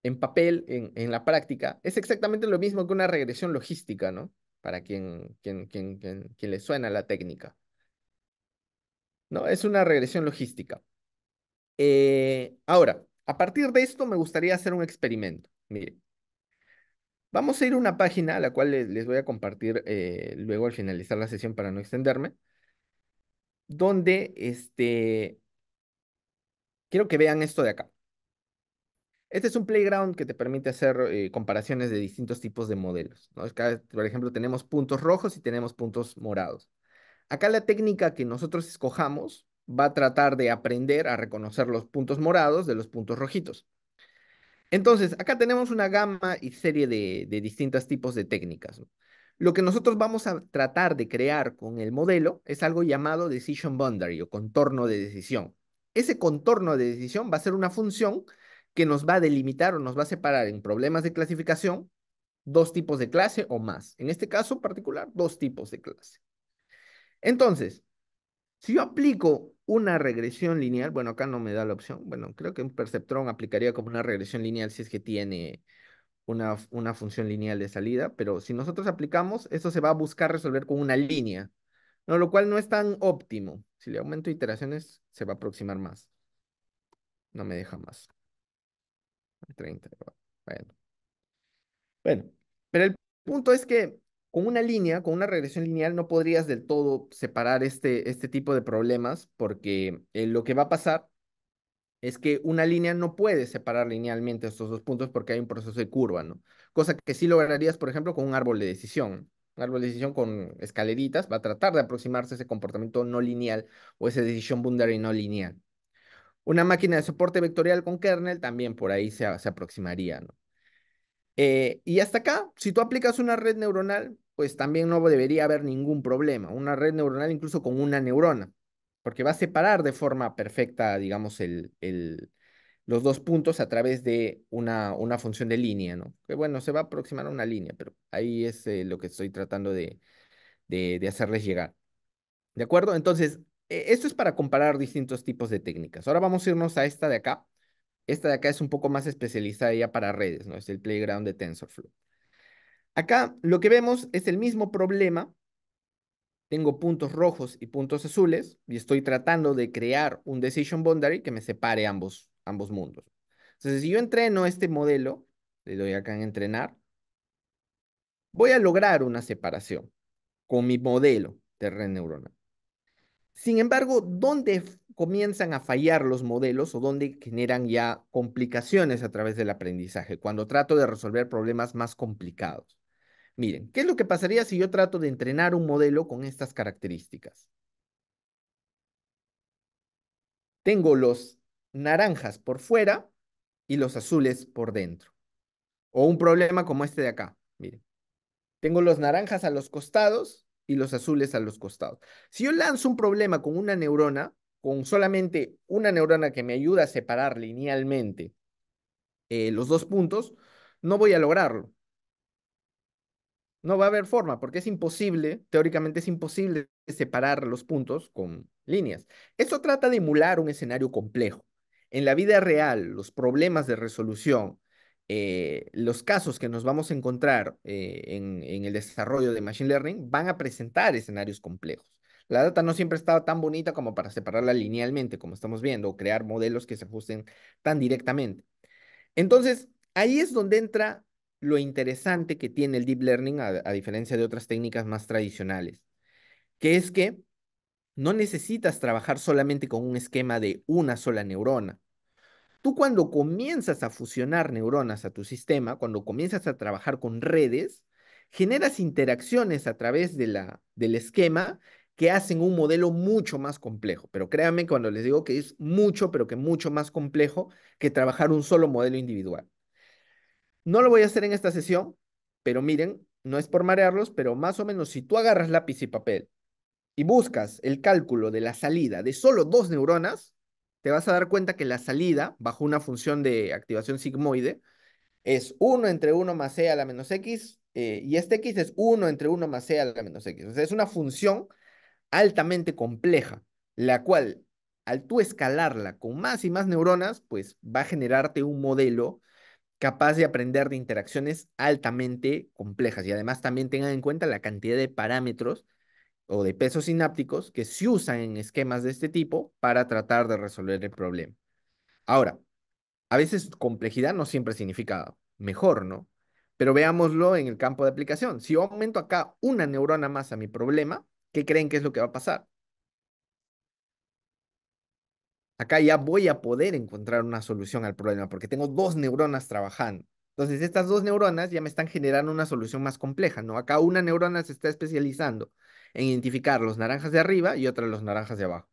en papel, en la práctica, es exactamente lo mismo que una regresión logística, ¿no? Para quien le suena la técnica, ¿no? Es una regresión logística. Ahora, a partir de esto me gustaría hacer un experimento. Mire, vamos a ir a una página a la cual les voy a compartir luego al finalizar la sesión para no extenderme, donde quiero que vean esto de acá. Este es un playground que te permite hacer comparaciones de distintos tipos de modelos, ¿no? Acá, por ejemplo, tenemos puntos rojos y tenemos puntos morados. Acá la técnica que nosotros escojamos va a tratar de aprender a reconocer los puntos morados de los puntos rojitos. Entonces, acá tenemos una gama y serie de distintos tipos de técnicas, ¿no? Lo que nosotros vamos a tratar de crear con el modelo es algo llamado decision boundary o contorno de decisión. Ese contorno de decisión va a ser una función que nos va a delimitar o nos va a separar en problemas de clasificación dos tipos de clase o más. En este caso particular, dos tipos de clase. Entonces, si yo aplico una regresión lineal, bueno, acá no me da la opción. Bueno, creo que un perceptrón aplicaría como una regresión lineal si es que tiene una función lineal de salida, pero si nosotros aplicamos, eso se va a buscar resolver con una línea, ¿no? Lo cual no es tan óptimo. Si le aumento iteraciones, se va a aproximar más. No me deja más. 30. Bueno. Bueno, pero el punto es que con una línea, con una regresión lineal, no podrías del todo separar este tipo de problemas porque lo que va a pasar es que una línea no puede separar linealmente estos dos puntos porque hay un proceso de curva, ¿no? Cosa que sí lograrías, por ejemplo, con un árbol de decisión. Un árbol de decisión con escaleritas va a tratar de aproximarse a ese comportamiento no lineal o ese decision boundary no lineal. Una máquina de soporte vectorial con kernel también por ahí se aproximaría, ¿no? Y hasta acá, si tú aplicas una red neuronal, pues también no debería haber ningún problema. Una red neuronal incluso con una neurona, porque va a separar de forma perfecta, digamos, los dos puntos a través de una función de línea, ¿no? Que bueno, se va a aproximar a una línea, pero ahí es lo que estoy tratando de hacerles llegar. ¿De acuerdo? Entonces, esto es para comparar distintos tipos de técnicas. Ahora vamos a irnos a esta de acá. Esta de acá es un poco más especializada ya para redes, ¿no? Es el playground de TensorFlow. Acá lo que vemos es el mismo problema. Tengo puntos rojos y puntos azules y estoy tratando de crear un decision boundary que me separe ambos mundos. Entonces, si yo entreno este modelo, le doy acá en entrenar, voy a lograr una separación con mi modelo de red neuronal. Sin embargo, ¿dónde comienzan a fallar los modelos o dónde generan ya complicaciones a través del aprendizaje? Cuando trato de resolver problemas más complicados. Miren, ¿qué es lo que pasaría si yo trato de entrenar un modelo con estas características? Tengo los naranjas por fuera y los azules por dentro. O un problema como este de acá. Miren, tengo los naranjas a los costados y los azules a los costados. Si yo lanzo un problema con una neurona, con solamente una neurona que me ayuda a separar linealmente los dos puntos, no voy a lograrlo. No va a haber forma, porque es imposible, teóricamente es imposible separar los puntos con líneas. Esto trata de emular un escenario complejo. En la vida real, los problemas de resolución, los casos que nos vamos a encontrar en el desarrollo de Machine Learning van a presentar escenarios complejos. La data no siempre está tan bonita como para separarla linealmente, como estamos viendo, o crear modelos que se ajusten tan directamente. Entonces, ahí es donde entra lo interesante que tiene el deep learning a diferencia de otras técnicas más tradicionales, que es que No necesitas trabajar solamente con un esquema de una sola neurona. Tú cuando comienzas a fusionar neuronas a tu sistema, cuando comienzas a trabajar con redes, generas interacciones a través del esquema que hacen un modelo mucho más complejo. Pero créanme cuando les digo que es mucho, pero que mucho más complejo que trabajar un solo modelo individual. No lo voy a hacer en esta sesión, pero miren, no es por marearlos, pero más o menos si tú agarras lápiz y papel y buscas el cálculo de la salida de solo dos neuronas, te vas a dar cuenta que la salida, bajo una función de activación sigmoide, es uno entre uno más c a la menos x, y este x es uno entre uno más c a la menos x. O sea, es una función altamente compleja, la cual, al tú escalarla con más y más neuronas, pues va a generarte un modelo capaz de aprender de interacciones altamente complejas. Y además también tengan en cuenta la cantidad de parámetros o de pesos sinápticos que se usan en esquemas de este tipo para tratar de resolver el problema. Ahora, a veces complejidad no siempre significa mejor, ¿no? Pero veámoslo en el campo de aplicación. Si yo aumento acá una neurona más a mi problema, ¿qué creen que es lo que va a pasar? Acá ya voy a poder encontrar una solución al problema porque tengo dos neuronas trabajando. Entonces, estas dos neuronas ya me están generando una solución más compleja, ¿no? Acá una neurona se está especializando en identificar los naranjas de arriba y otra los naranjas de abajo.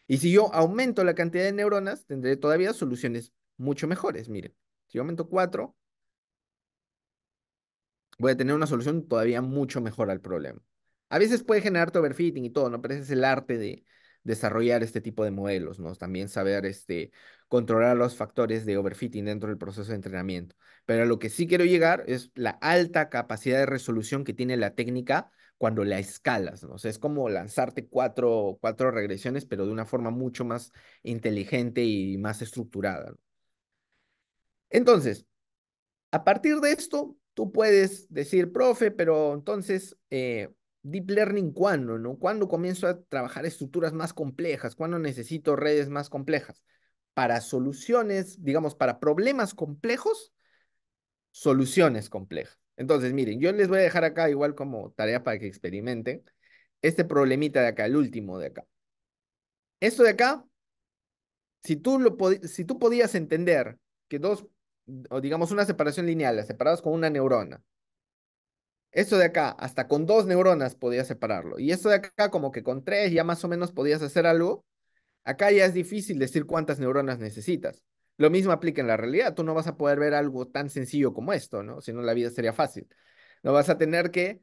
Y si yo aumento la cantidad de neuronas, tendré todavía soluciones mucho mejores. Miren, si yo aumento 4, voy a tener una solución todavía mucho mejor al problema. A veces puede generarte overfitting y todo, ¿no? Pero ese es el arte de desarrollar este tipo de modelos, ¿no? También saber controlar los factores de overfitting dentro del proceso de entrenamiento. Pero a lo que sí quiero llegar es la alta capacidad de resolución que tiene la técnica cuando la escalas, ¿no? O sea, es como lanzarte cuatro regresiones, pero de una forma mucho más inteligente y más estructurada, ¿no? Entonces, a partir de esto, tú puedes decir, profe, pero entonces, Deep Learning, ¿cuándo, no? ¿Cuándo comienzo a trabajar estructuras más complejas? ¿Cuándo necesito redes más complejas? Para soluciones, digamos, para problemas complejos, soluciones complejas. Entonces, miren, yo les voy a dejar acá igual como tarea para que experimenten este problemita de acá, el último de acá. Esto de acá, si tú podías entender que dos, o digamos una separación lineal, las separadas con una neurona, esto de acá, hasta con dos neuronas podías separarlo. Y esto de acá, como que con tres ya más o menos podías hacer algo. Acá ya es difícil decir cuántas neuronas necesitas. Lo mismo aplica en la realidad. Tú no vas a poder ver algo tan sencillo como esto, ¿no? Si no, la vida sería fácil. No vas a tener que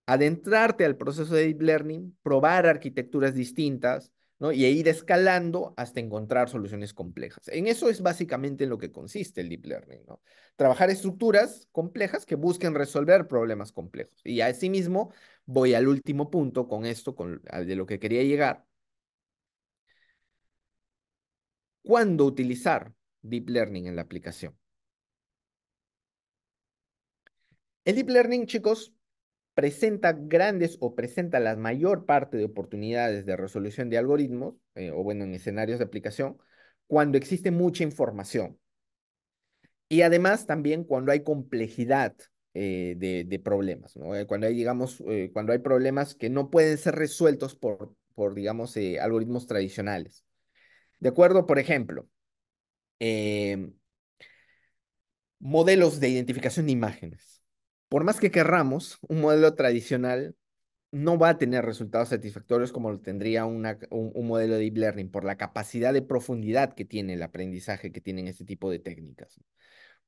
adentrarte al proceso de deep learning, probar arquitecturas distintas, ¿no? Y ir escalando hasta encontrar soluciones complejas. En eso es básicamente en lo que consiste el deep learning, ¿no? Trabajar estructuras complejas que busquen resolver problemas complejos. Y asimismo, voy al último punto con esto, de lo que quería llegar. ¿Cuándo utilizar deep learning en la aplicación? El deep learning, chicos, presenta grandes o presenta la mayor parte de oportunidades de resolución de algoritmos, o bueno, en escenarios de aplicación, cuando existe mucha información. Y además también cuando hay complejidad de problemas, ¿no? Cuando hay, digamos, cuando hay problemas que no pueden ser resueltos por digamos, algoritmos tradicionales. De acuerdo, por ejemplo, eh, modelos de identificación de imágenes. Por más que querramos, un modelo tradicional no va a tener resultados satisfactorios como lo tendría un modelo de deep learning por la capacidad de profundidad que tiene el aprendizaje que tienen este tipo de técnicas.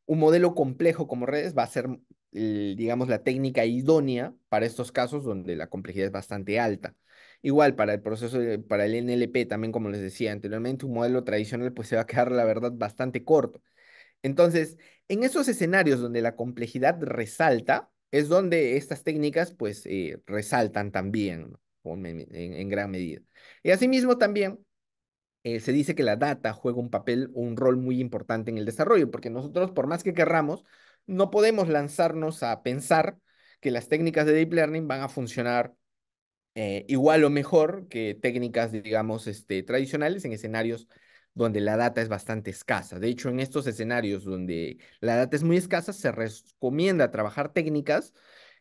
Un modelo complejo como redes va a ser, digamos, la técnica idónea para estos casos donde la complejidad es bastante alta. Igual para el proceso, para el NLP también, como les decía anteriormente, un modelo tradicional pues se va a quedar, la verdad, bastante corto. Entonces, en esos escenarios donde la complejidad resalta, es donde estas técnicas pues resaltan también, ¿no? En gran medida. Y asimismo también se dice que la data juega un papel, un rol muy importante en el desarrollo, porque nosotros, por más que querramos, no podemos lanzarnos a pensar que las técnicas de deep learning van a funcionar igual o mejor que técnicas, digamos, tradicionales en escenarios donde la data es bastante escasa. De hecho, en estos escenarios donde la data es muy escasa, se recomienda trabajar técnicas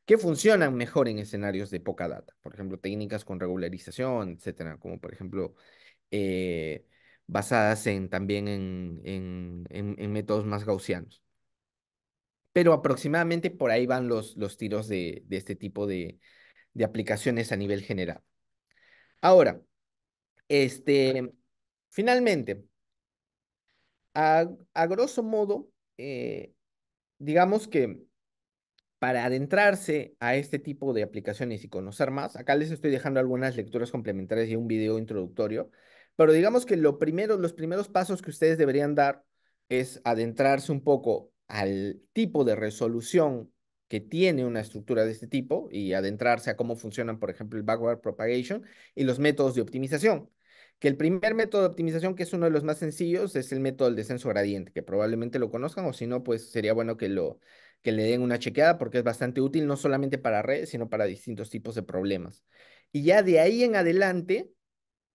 que funcionan mejor en escenarios de poca data. Por ejemplo, técnicas con regularización, etcétera, como por ejemplo eh, basadas también en métodos más gaussianos. Pero aproximadamente por ahí van los tiros de este tipo de aplicaciones a nivel general. Ahora, este, finalmente, a grosso modo, digamos que para adentrarse a este tipo de aplicaciones y conocer más, acá les estoy dejando algunas lecturas complementarias y un video introductorio, pero digamos que los primeros pasos que ustedes deberían dar es adentrarse un poco al tipo de resolución que tiene una estructura de este tipo y adentrarse a cómo funcionan, por ejemplo, el backward propagation y los métodos de optimización. Que el primer método de optimización, que es uno de los más sencillos, es el método del descenso gradiente, que probablemente lo conozcan o si no, pues sería bueno que le den una chequeada porque es bastante útil no solamente para redes, sino para distintos tipos de problemas. Y ya de ahí en adelante,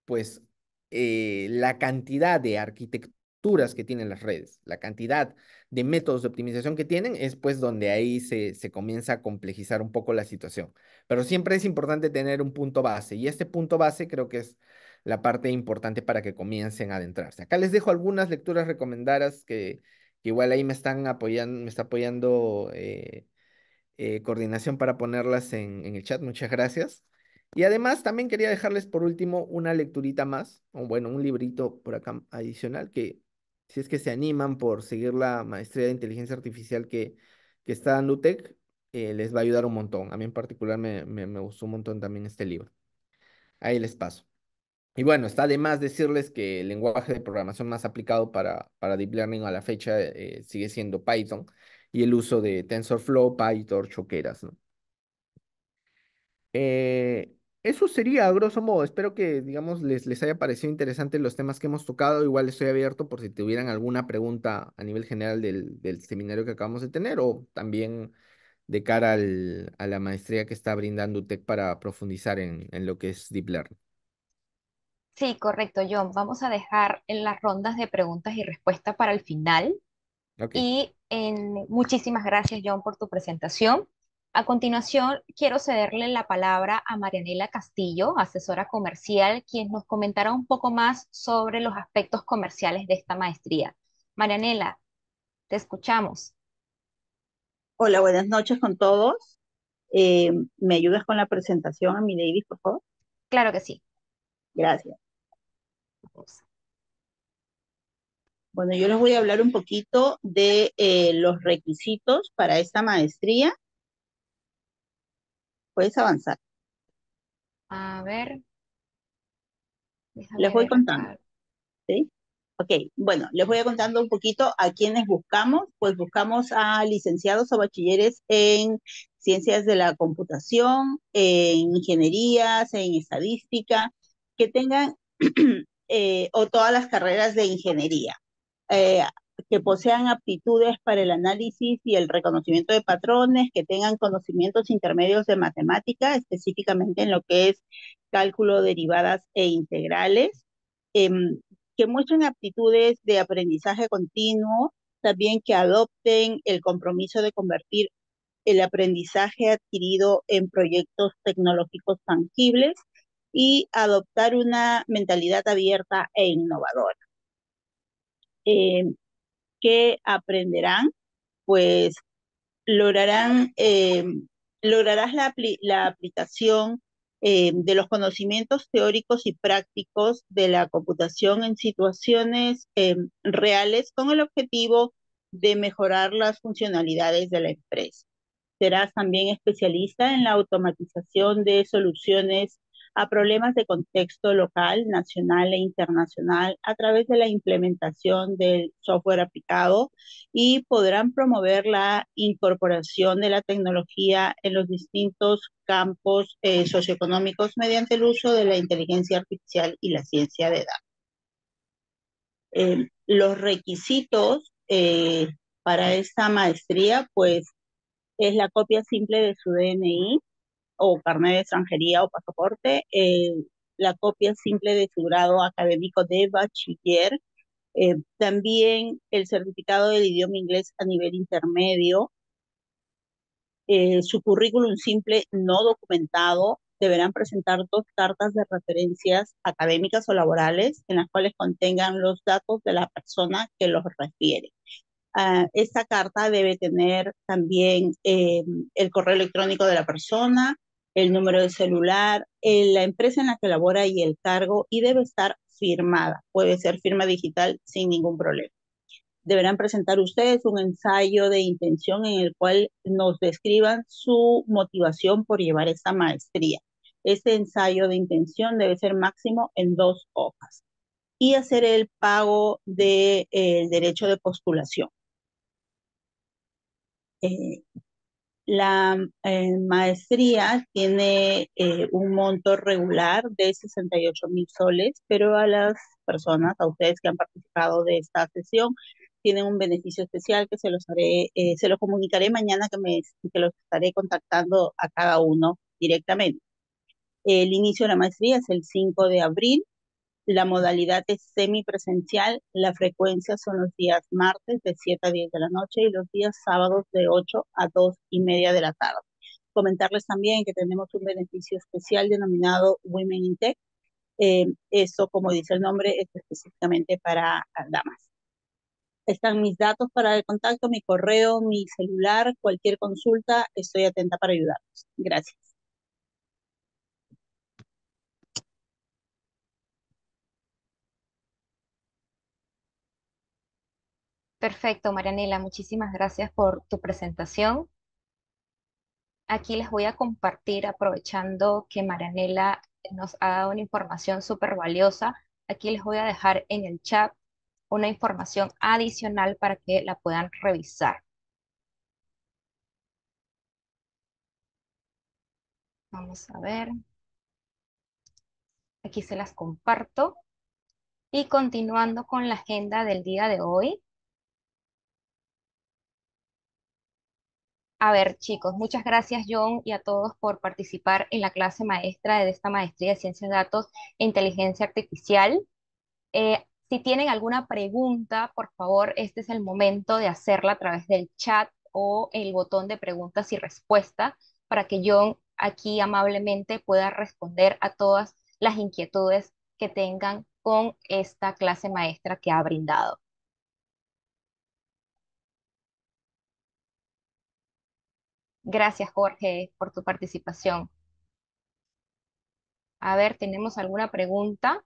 pues la cantidad de arquitecturas que tienen las redes, la cantidad de métodos de optimización que tienen, es pues donde ahí se comienza a complejizar un poco la situación. Pero siempre es importante tener un punto base y este punto base creo que es la parte importante para que comiencen a adentrarse. Acá les dejo algunas lecturas recomendadas que igual ahí me están apoyando, me está apoyando coordinación para ponerlas en el chat. Muchas gracias. Y además también quería dejarles por último una lecturita más, o bueno, un librito por acá adicional que si es que se animan por seguir la maestría de inteligencia artificial que está dando UTEC, les va a ayudar un montón. A mí en particular me gustó un montón también este libro. Ahí les paso. Y bueno, está de más decirles que el lenguaje de programación más aplicado para Deep Learning a la fecha sigue siendo Python y el uso de TensorFlow, PyTorch o Keras, ¿no? Eso sería a grosso modo. Espero que, digamos, les haya parecido interesante los temas que hemos tocado. Igual estoy abierto por si tuvieran alguna pregunta a nivel general del seminario que acabamos de tener o también de cara a la maestría que está brindando UTEC para profundizar en lo que es Deep Learning. Sí, correcto, John. Vamos a dejar en las rondas de preguntas y respuestas para el final. Ok. Muchísimas gracias, John, por tu presentación. A continuación, quiero cederle la palabra a Marianela Castillo, asesora comercial, quien nos comentará un poco más sobre los aspectos comerciales de esta maestría. Marianela, te escuchamos. Hola, buenas noches con todos. ¿Me ayudas con la presentación a mi David, por favor? Claro que sí. Gracias. Bueno, yo les voy a hablar un poquito de los requisitos para esta maestría. Puedes avanzar. A ver, Les déjame voy ver contando, acá. ¿sí? Ok, bueno, les voy a contando un poquito a quienes buscamos. Pues buscamos a licenciados o bachilleres en ciencias de la computación, en ingenierías, en estadística, que tengan o todas las carreras de ingeniería, eh, que posean aptitudes para el análisis y el reconocimiento de patrones, que tengan conocimientos intermedios de matemática, específicamente en lo que es cálculo, derivadas e integrales, que muestren aptitudes de aprendizaje continuo, también que adopten el compromiso de convertir el aprendizaje adquirido en proyectos tecnológicos tangibles y adoptar una mentalidad abierta e innovadora. Eh, ¿Qué aprenderán? Pues lograrán, lograrás la aplicación de los conocimientos teóricos y prácticos de la computación en situaciones reales con el objetivo de mejorar las funcionalidades de la empresa. Serás también especialista en la automatización de soluciones a problemas de contexto local, nacional e internacional a través de la implementación del software aplicado y podrán promover la incorporación de la tecnología en los distintos campos socioeconómicos mediante el uso de la inteligencia artificial y la ciencia de datos. Los requisitos para esta maestría, pues, es la copia simple de su DNI o carnet de extranjería o pasaporte, la copia simple de su grado académico de bachiller, también el certificado del idioma inglés a nivel intermedio, su currículum simple no documentado. Deberán presentar dos cartas de referencias académicas o laborales en las cuales contengan los datos de la persona que los refiere. Esta carta debe tener también el correo electrónico de la persona, el número de celular, la empresa en la que labora y el cargo, y debe estar firmada. Puede ser firma digital sin ningún problema. Deberán presentar ustedes un ensayo de intención en el cual nos describan su motivación por llevar esta maestría. Este ensayo de intención debe ser máximo en 2 hojas y hacer el pago del derecho de postulación. Eh, la maestría tiene un monto regular de 68.000 soles, pero a las personas, a ustedes que han participado de esta sesión, tienen un beneficio especial que se los comunicaré mañana que los estaré contactando a cada uno directamente. El inicio de la maestría es el 5 de abril. La modalidad es semipresencial, la frecuencia son los días martes de 7 a 10 de la noche y los días sábados de 8 a 2:30 de la tarde. Comentarles también que tenemos un beneficio especial denominado Women in Tech. Eso, como dice el nombre, es específicamente para damas. Están mis datos para el contacto, mi correo, mi celular, cualquier consulta, estoy atenta para ayudarlos. Gracias. Perfecto, Marianela, muchísimas gracias por tu presentación. Aquí les voy a compartir, aprovechando que Marianela nos ha dado una información súper valiosa, aquí les voy a dejar en el chat una información adicional para que la puedan revisar. Vamos a ver, aquí se las comparto. Y continuando con la agenda del día de hoy, a ver, chicos, muchas gracias, John, y a todos por participar en la clase maestra de esta maestría de Ciencias de Datos e Inteligencia Artificial. Si tienen alguna pregunta, por favor, este es el momento de hacerla a través del chat o el botón de preguntas y respuestas para que John aquí amablemente pueda responder a todas las inquietudes que tengan con esta clase maestra que ha brindado. Gracias, Jorge, por tu participación. A ver, ¿tenemos alguna pregunta?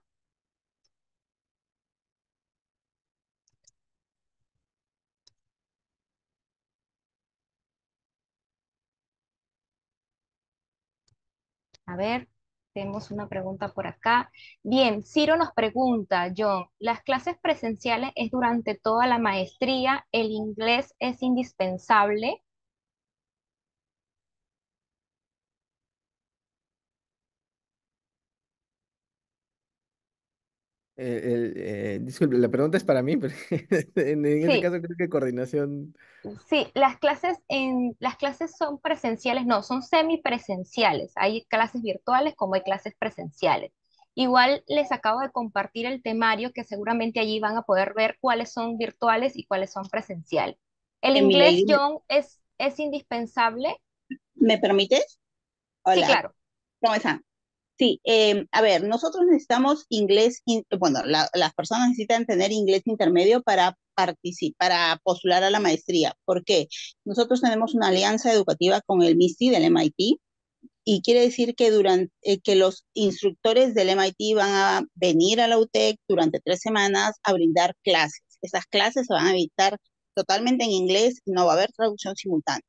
A ver, tenemos una pregunta por acá. Bien, Ciro nos pregunta, John, ¿las clases presenciales es durante toda la maestría? ¿El inglés es indispensable? Disculpe, la pregunta es para mí, pero en ese Sí, caso creo que coordinación. sí, las clases son presenciales, no, son semipresenciales. Hay clases virtuales como hay clases presenciales. Igual les acabo de compartir el temario que seguramente allí van a poder ver cuáles son virtuales y cuáles son presenciales. El inglés, Emily, John, es indispensable. ¿me permites? Sí, Hola, claro. ¿cómo están? Sí, a ver, nosotros necesitamos bueno, las personas necesitan tener inglés intermedio para participar, para postular a la maestría. ¿Por qué? Nosotros tenemos una alianza educativa con el MISTI del MIT y quiere decir que que los instructores del MIT van a venir a la UTEC durante 3 semanas a brindar clases. Esas clases se van a dictar totalmente en inglés, no va a haber traducción simultánea.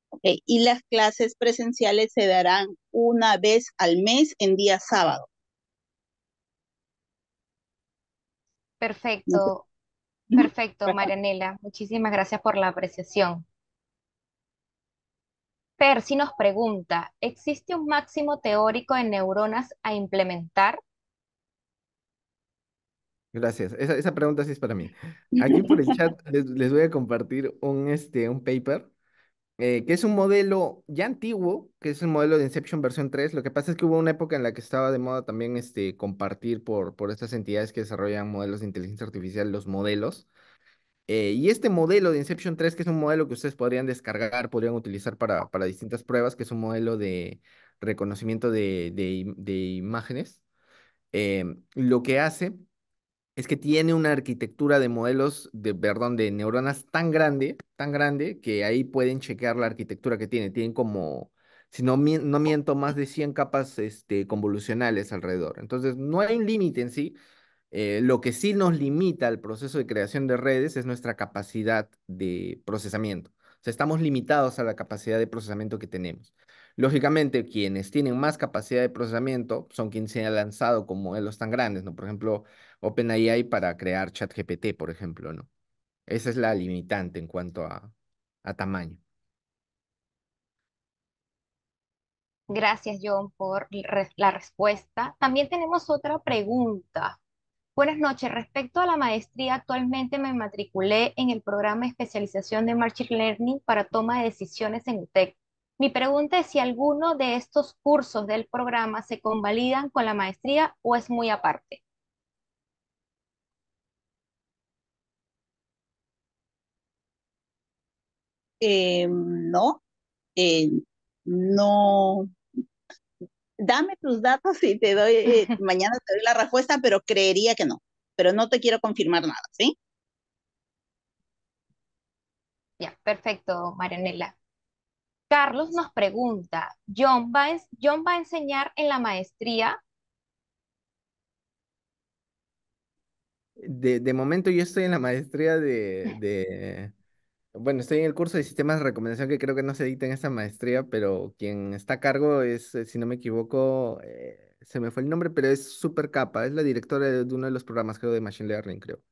Okay. Y las clases presenciales se darán una vez al mes en día sábado. No sé. Perfecto, Ujú. perfecto, Marianela. Muchísimas gracias por la apreciación. Percy nos pregunta, ¿existe un máximo teórico de neuronas a implementar? Gracias. Esa pregunta sí es para mí. Aquí por el chat les voy a compartir un paper que es un modelo ya antiguo, que es el modelo de Inception versión 3. Lo que pasa es que hubo una época en la que estaba de moda también compartir por estas entidades que desarrollan modelos de inteligencia artificial los modelos. Y este modelo de Inception 3, que es un modelo que ustedes podrían descargar, podrían utilizar para distintas pruebas, que es un modelo de reconocimiento de imágenes, lo que hace es que tiene una arquitectura de modelos perdón, de neuronas tan grande, que ahí pueden chequear la arquitectura que tiene. Tienen como, si no, no miento, más de 100 capas convolucionales alrededor. Entonces, no hay un límite en sí. Lo que sí nos limita al proceso de creación de redes es nuestra capacidad de procesamiento. O sea, estamos limitados a la capacidad de procesamiento que tenemos. Lógicamente, quienes tienen más capacidad de procesamiento son quienes se han lanzado con modelos tan grandes, ¿no? Por ejemplo, OpenAI para crear ChatGPT, por ejemplo, ¿no? Esa es la limitante en cuanto a tamaño. Gracias, John, por la respuesta. También tenemos otra pregunta. Buenas noches. Respecto a la maestría, actualmente me matriculé en el programa de especialización de Machine Learning para toma de decisiones en UTEC. Mi pregunta es si alguno de estos cursos del programa se convalidan con la maestría o es muy aparte. No, eh, no. Dame tus datos y te doy, mañana te doy la respuesta, pero creería que no. Pero no te quiero confirmar nada, ¿sí? Ya, perfecto, Marianela. Carlos nos pregunta, John va a enseñar en la maestría? De momento yo estoy en la maestría bueno, estoy en el curso de sistemas de recomendación que creo que no se dicta en esta maestría, pero quien está a cargo es, si no me equivoco, se me fue el nombre, pero es súper capa, es la directora de uno de los programas, creo, de Machine Learning, creo.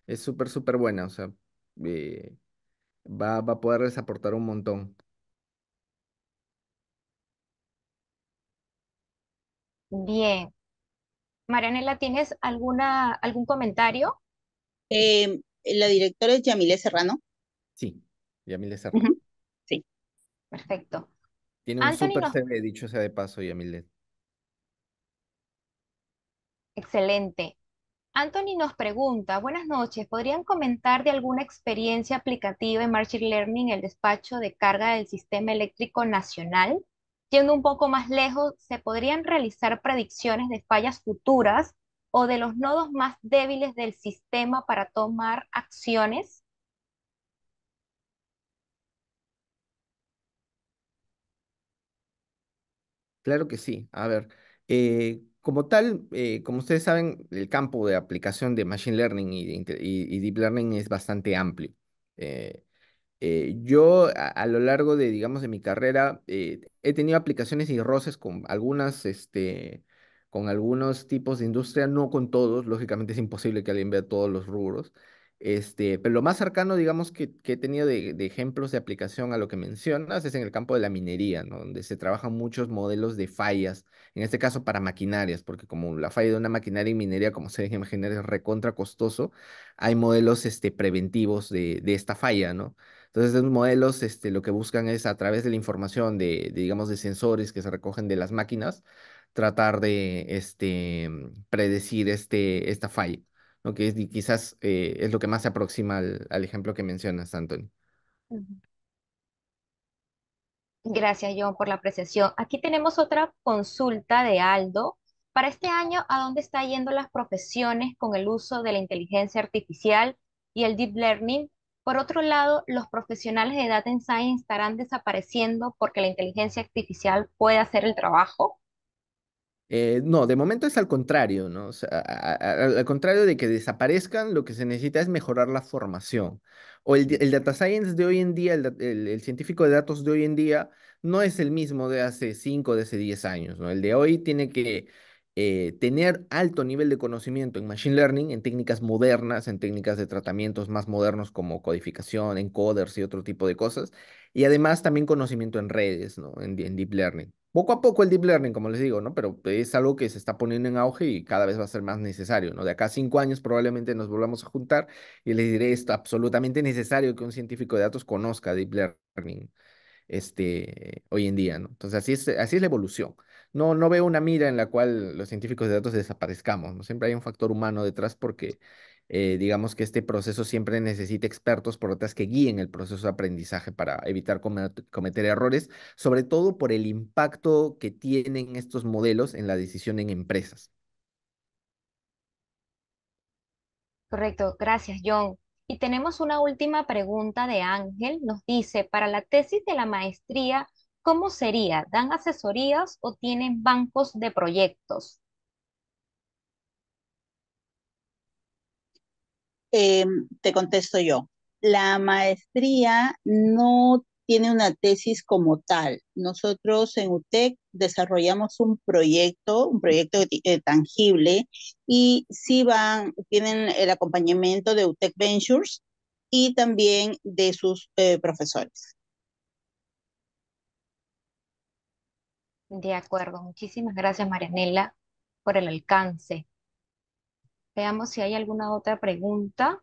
Es súper, súper buena, o sea, eh, va a poderles aportar un montón. Bien. Marianela, ¿tienes algún comentario? La directora es Yamile Serrano. Sí, Yamile Serrano. Ujú. Sí. Perfecto. Tiene un Anthony súper nos, CV, dicho sea de paso, Yamile. excelente. Anthony nos pregunta, buenas noches, ¿podrían comentar de alguna experiencia aplicativa en Machine Learning en el despacho de carga del Sistema Eléctrico Nacional? Yendo un poco más lejos, ¿se podrían realizar predicciones de fallas futuras o de los nodos más débiles del sistema para tomar acciones? Claro que sí. A ver, como tal, como ustedes saben, el campo de aplicación de Machine Learning y Deep Learning es bastante amplio. Eh, yo a lo largo de, digamos, de mi carrera he tenido aplicaciones y roces con con algunos tipos de industria, no con todos, lógicamente es imposible que alguien vea todos los rubros, pero lo más cercano, digamos, que he tenido de ejemplos de aplicación a lo que mencionas es en el campo de la minería, ¿no? Donde se trabajan muchos modelos de fallas, en este caso para maquinarias, porque como la falla de una maquinaria en minería, como se debe imaginar, es recontra costoso, hay modelos preventivos de esta falla, ¿no? Entonces, estos modelos, lo que buscan es a través de la información digamos, de sensores que se recogen de las máquinas, tratar de, predecir esta falla, ¿no? Que es, quizás es lo que más se aproxima al ejemplo que mencionas, Anthony. Ujú. Gracias, John, por la apreciación. Aquí tenemos otra consulta de Aldo. Para este año, ¿a dónde están yendo las profesiones con el uso de la inteligencia artificial y el deep learning? Por otro lado, ¿los profesionales de Data Science estarán desapareciendo porque la inteligencia artificial puede hacer el trabajo? No, de momento es al contrario, ¿no? O sea, al contrario de que desaparezcan, lo que se necesita es mejorar la formación. O el data science de hoy en día, el científico de datos de hoy en día, no es el mismo de hace 5, de hace 10 años, ¿no? El de hoy tiene que tener alto nivel de conocimiento en machine learning, en técnicas modernas, en técnicas de tratamientos más modernos como codificación, encoders y otro tipo de cosas. Y además también conocimiento en redes, ¿no? En deep learning. Poco a poco el deep learning, como les digo, ¿no? Pero es algo que se está poniendo en auge y cada vez va a ser más necesario, ¿no? De acá a 5 años probablemente nos volvamos a juntar y les diré esto, absolutamente necesario que un científico de datos conozca deep learning, hoy en día, ¿no? Entonces así es la evolución. No veo una mira en la cual los científicos de datos desaparezcamos, ¿no? Siempre hay un factor humano detrás porque digamos que este proceso siempre necesita expertos por detrás que guíen el proceso de aprendizaje para evitar cometer errores, sobre todo por el impacto que tienen estos modelos en la decisión en empresas. Correcto, gracias, John. Y tenemos una última pregunta de Ángel. Nos dice, para la tesis de la maestría, ¿cómo sería? ¿Dan asesorías o tienen bancos de proyectos? Te contesto yo. La maestría no tiene una tesis como tal. Nosotros en UTEC desarrollamos un proyecto tangible, y sí tienen el acompañamiento de UTEC Ventures y también de sus profesores. De acuerdo, muchísimas gracias, Marianela, por el alcance. Veamos si hay alguna otra pregunta.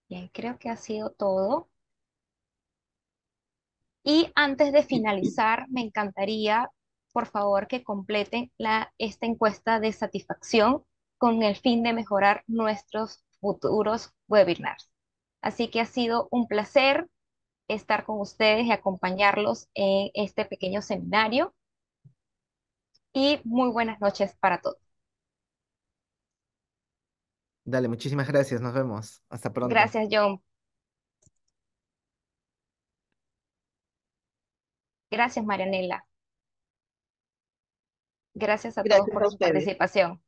Bien, creo que ha sido todo. Y antes de finalizar, me encantaría, por favor, que completen esta encuesta de satisfacción con el fin de mejorar nuestros futuros webinars. Así que ha sido un placer estar con ustedes y acompañarlos en este pequeño seminario. Y muy buenas noches para todos. Dale, muchísimas gracias, nos vemos. Hasta pronto. Gracias, John. Gracias, Marianela. Gracias a todos Gracias por a su ustedes. participación.